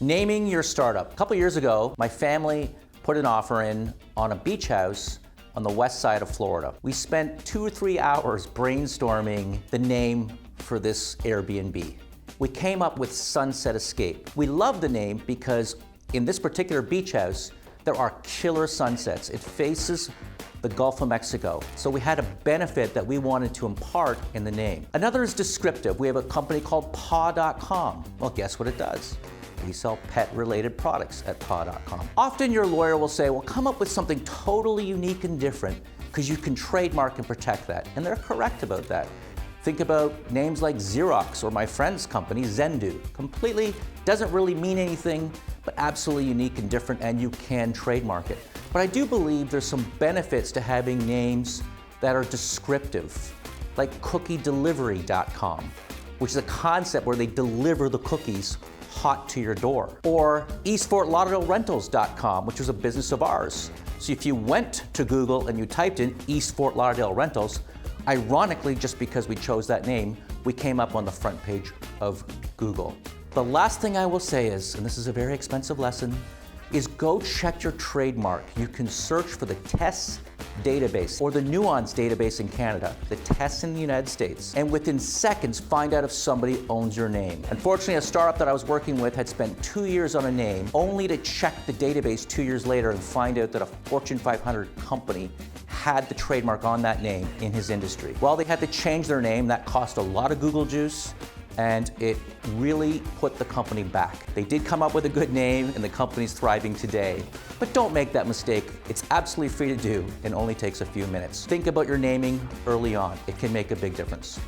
Naming your startup. A couple years ago, my family put an offer in on a beach house on the west side of Florida. We spent 2 or 3 hours brainstorming the name for this Airbnb. We came up with Sunset Escape. We love the name because in this particular beach house, there are killer sunsets. It faces the Gulf of Mexico. So we had a benefit that we wanted to impart in the name. Another is descriptive. We have a company called paw.com. Well, guess what it does? We sell pet-related products at paw.com. Often your lawyer will say, well, come up with something totally unique and different because you can trademark and protect that. And they're correct about that. Think about names like Xerox or my friend's company, Zendu. Completely doesn't really mean anything, but absolutely unique and different, and you can trademark it. But I do believe there's some benefits to having names that are descriptive, like cookiedelivery.com, which is a concept where they deliver the cookies hot to your door. Or EastFortLauderdaleRentals.com, which was a business of ours. So if you went to Google and you typed in East Fort Lauderdale Rentals, ironically, just because we chose that name, we came up on the front page of Google. The last thing I will say is, and this is a very expensive lesson, is go check your trademark. You can search for the TESS database or the Nuance database in Canada, the TESS in the United States, and within seconds find out if somebody owns your name. Unfortunately, a startup that I was working with had spent 2 years on a name, only to check the database 2 years later and find out that a Fortune 500 company had the trademark on that name in his industry. Well, they had to change their name. That cost a lot of Google juice, and it really put the company back. They did come up with a good name, and the company's thriving today. But don't make that mistake. It's absolutely free to do and only takes a few minutes. Think about your naming early on. It can make a big difference.